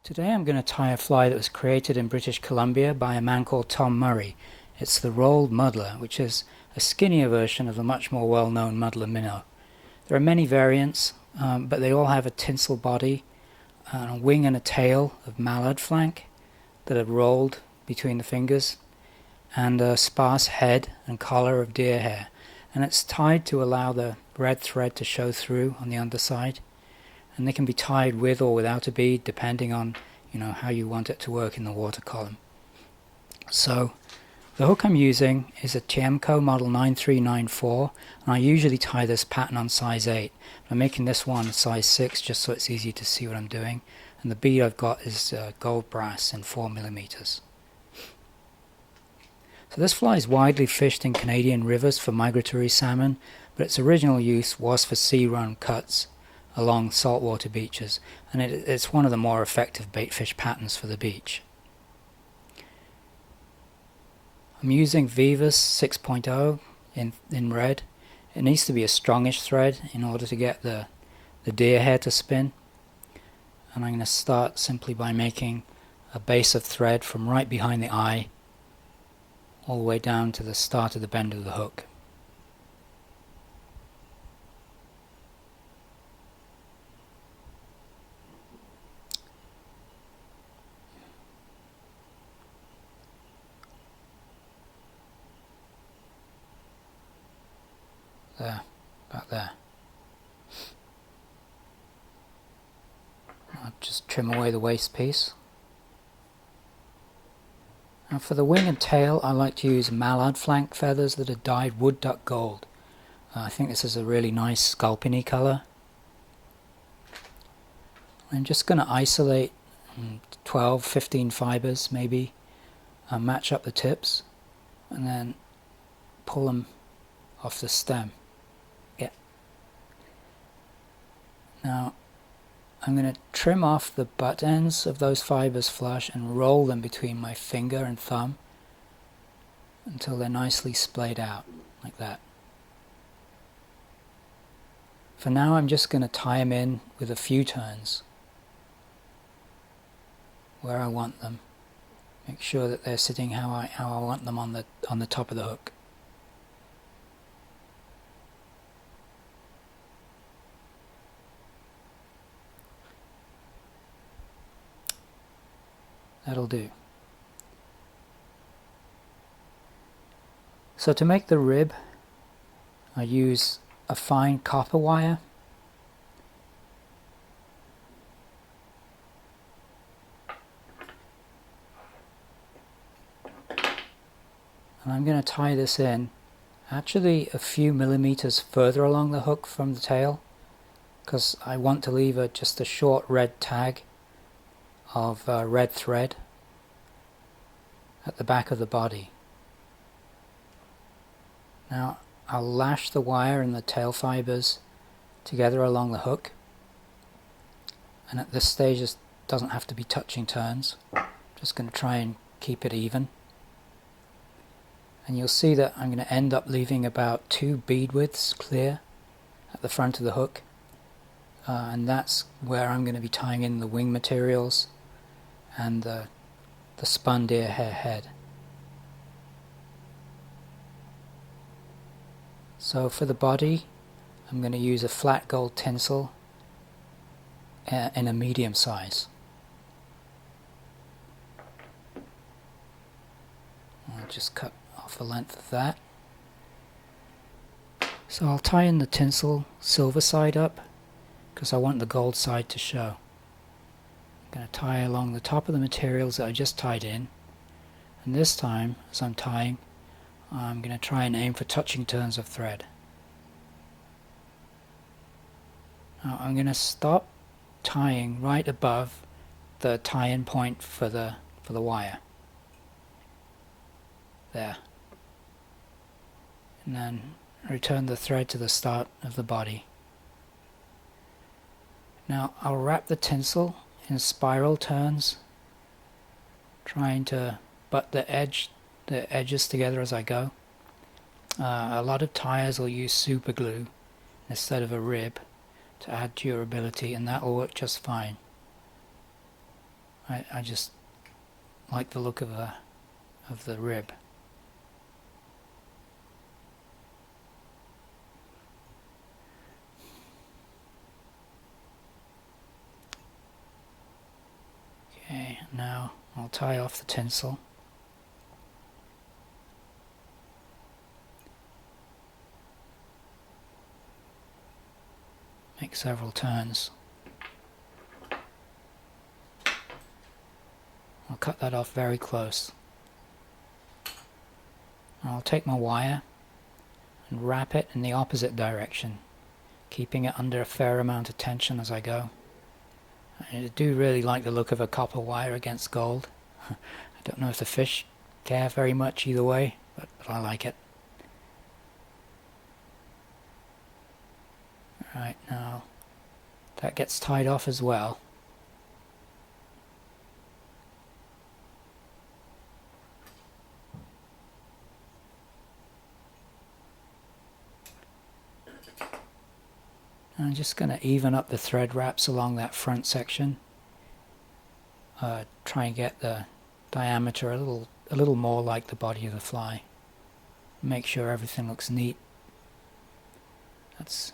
Today I'm going to tie a fly that was created in British Columbia by a man called Tom Murray. It's the rolled muddler, which is a skinnier version of the much more well-known muddler minnow. There are many variants, but they all have a tinsel body, and a wing and a tail of mallard flank that are rolled between the fingers, and a sparse head and collar of deer hair. And it's tied to allow the red thread to show through on the underside. And they can be tied with or without a bead depending on how you want it to work in the water column. So the hook I'm using is a Tiemco model 9394, and I usually tie this pattern on size 8. I'm making this one size 6 just so it's easy to see what I'm doing, and the bead I've got is gold brass in 4mm. So this fly is widely fished in Canadian rivers for migratory salmon, but its original use was for sea-run cuts along saltwater beaches, and it's one of the more effective baitfish patterns for the beach. I'm using Vivas 6.0 in red. It needs to be a strongish thread in order to get the deer hair to spin, and I'm going to start simply by making a base of thread from right behind the eye all the way down to the start of the bend of the hook. There, about there. I'll just trim away the waste piece. Now for the wing and tail, I like to use mallard flank feathers that are dyed wood duck gold. I think this is a really nice scalpiny color. I'm just going to isolate 12, 15 fibers maybe, match up the tips, and then pull them off the stem. Now I'm going to trim off the butt ends of those fibers flush and roll them between my finger and thumb until they're nicely splayed out, like that. For now I'm just going to tie them in with a few turns where I want them. Make sure that they're sitting how I want them on the top of the hook. That'll do. So to make the rib, I use a fine copper wire. And I'm going to tie this in actually a few millimeters further along the hook from the tail, because I want to leave just a short red tag of red thread at the back of the body. Now I'll lash the wire and the tail fibers together along the hook, and at this stage it doesn't have to be touching turns. Just going to try and keep it even, and you'll see that I'm going to end up leaving about 2 bead widths clear at the front of the hook, and that's where I'm going to be tying in the wing materials and the spun deer hair head. So for the body, I'm going to use a flat gold tinsel in a medium size. I'll just cut off a length of that. So I'll tie in the tinsel silver side up because I want the gold side to show. I'm going to tie along the top of the materials that I just tied in, and this time as I'm tying I'm going to try and aim for touching turns of thread. Now I'm going to stop tying right above the tie-in point for the wire. There. And then return the thread to the start of the body. Now I'll wrap the tinsel in spiral turns, trying to butt the edges together as I go. A lot of tyers will use super glue instead of a rib to add durability, and that will work just fine. I just like the look of the rib. Okay, now I'll tie off the tinsel. Make several turns. I'll cut that off very close. I'll take my wire and wrap it in the opposite direction, keeping it under a fair amount of tension as I go. I do really like the look of a copper wire against gold. I don't know if the fish care very much either way, but I like it. Alright, now that gets tied off as well. I'm just going to even up the thread wraps along that front section. Try and get the diameter a little more like the body of the fly. Make sure everything looks neat. That's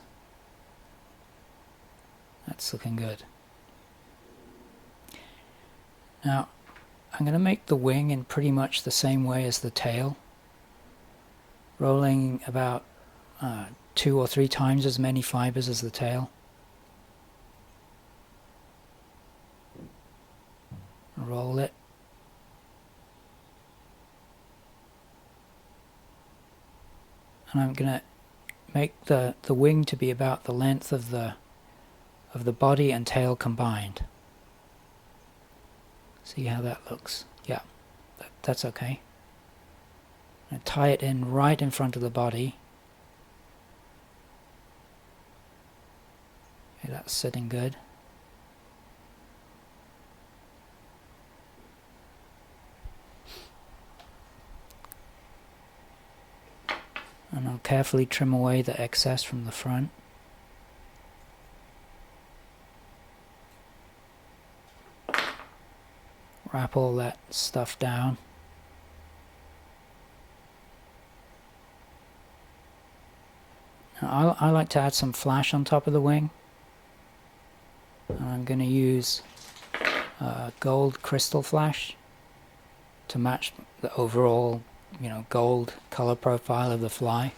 looking good. Now I'm going to make the wing in pretty much the same way as the tail, rolling about 2 or 3 times as many fibers as the tail. Roll it. And I'm going to make the wing to be about the length of the body and tail combined. See how that looks? Yeah, that's okay. I'm going to tie it in right in front of the body. Okay, that's sitting good. And I'll carefully trim away the excess from the front. Wrap all that stuff down. Now, I like to add some flash on top of the wing. And I'm going to use gold crystal flash to match the overall, gold color profile of the fly.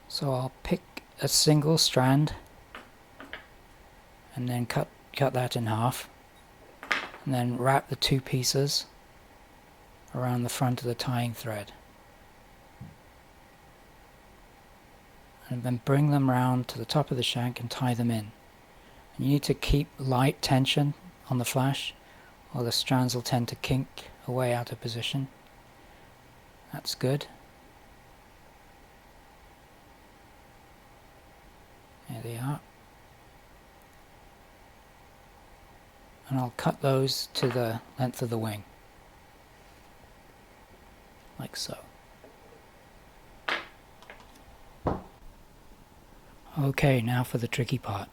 So I'll pick a single strand and then cut that in half, and then wrap the 2 pieces around the front of the tying thread, and then bring them round to the top of the shank and tie them in. And you need to keep light tension on the flash, or the strands will tend to kink away out of position. That's good. There they are. And I'll cut those to the length of the wing, like so. Okay, now for the tricky part.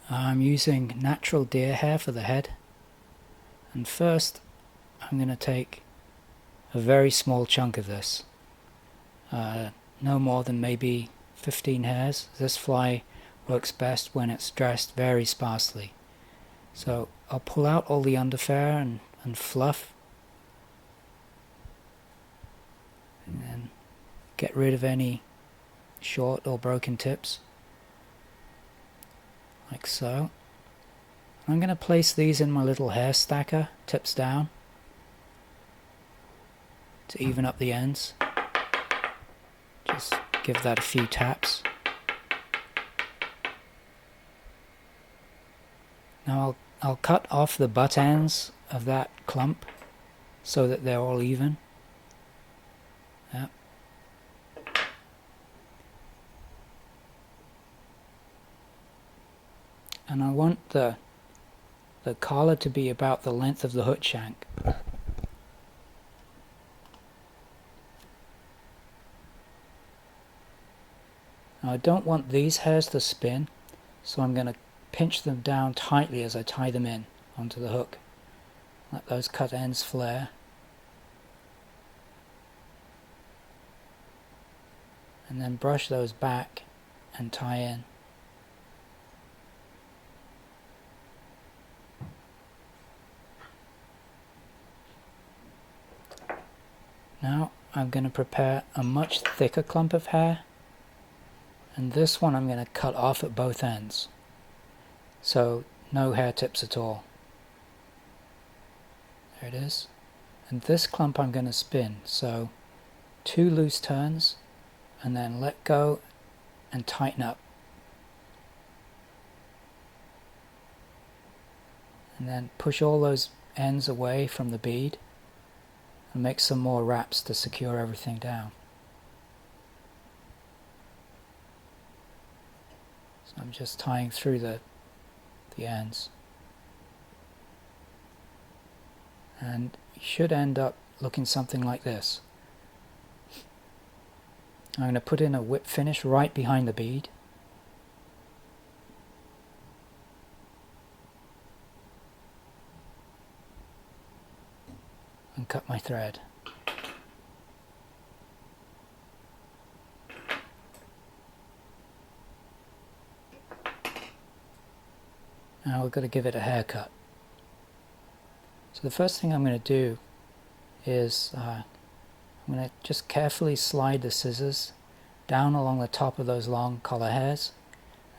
I'm using natural deer hair for the head, and first I'm going to take a very small chunk of this, no more than maybe 15 hairs. This fly works best when it's dressed very sparsely. So I'll pull out all the underfur and fluff, and then get rid of any short or broken tips, like so. I'm going to place these in my little hair stacker, tips down, to even up the ends. Just give that a few taps. Now I'll cut off the butt ends of that clump so that they're all even. Yep. And I want the collar to be about the length of the hook shank. Now I don't want these hairs to spin, so I'm going to pinch them down tightly as I tie them in onto the hook. Let those cut ends flare. And then brush those back and tie in. Now I'm going to prepare a much thicker clump of hair, and this one I'm going to cut off at both ends, so no hair tips at all. There it is. And this clump I'm going to spin, so 2 loose turns and then let go and tighten up. And then push all those ends away from the bead and make some more wraps to secure everything down. So I'm just tying through the ends. And you should end up looking something like this. I'm going to put in a whip finish right behind the bead. And cut my thread. Now we've got to give it a haircut. So the first thing I'm going to do is I'm going to just carefully slide the scissors down along the top of those long collar hairs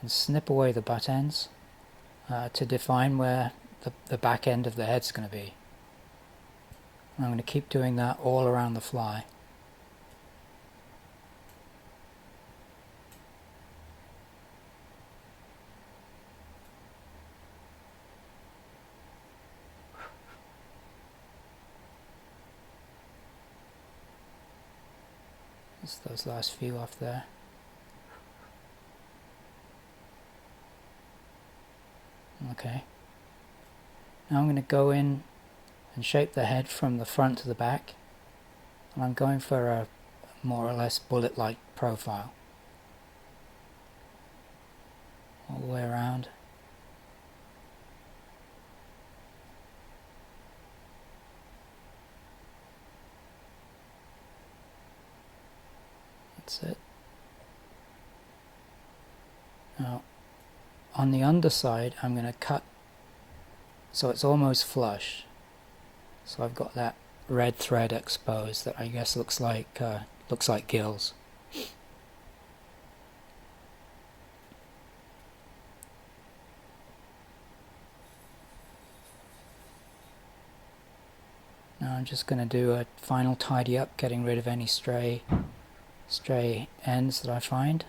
and snip away the butt ends to define where the back end of the head's going to be. And I'm going to keep doing that all around the fly. Just those last few off there. Okay. Now I'm going to go in and shape the head from the front to the back. And I'm going for a more or less bullet-like profile. All the way around. That's it. Now, on the underside, I'm going to cut so it's almost flush. So I've got that red thread exposed that I guess looks like gills. Now I'm just going to do a final tidy up, getting rid of any stray ends that I find.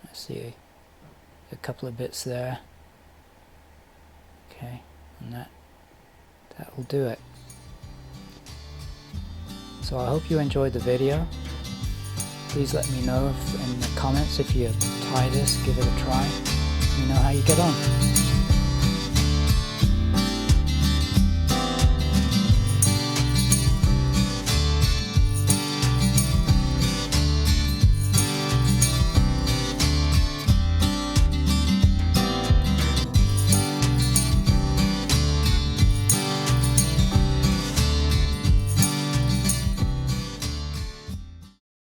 I see a couple of bits there. Okay, and that will do it. So I hope you enjoyed the video. Please let me know in the comments if you try this, give it a try. Let me know how you get on.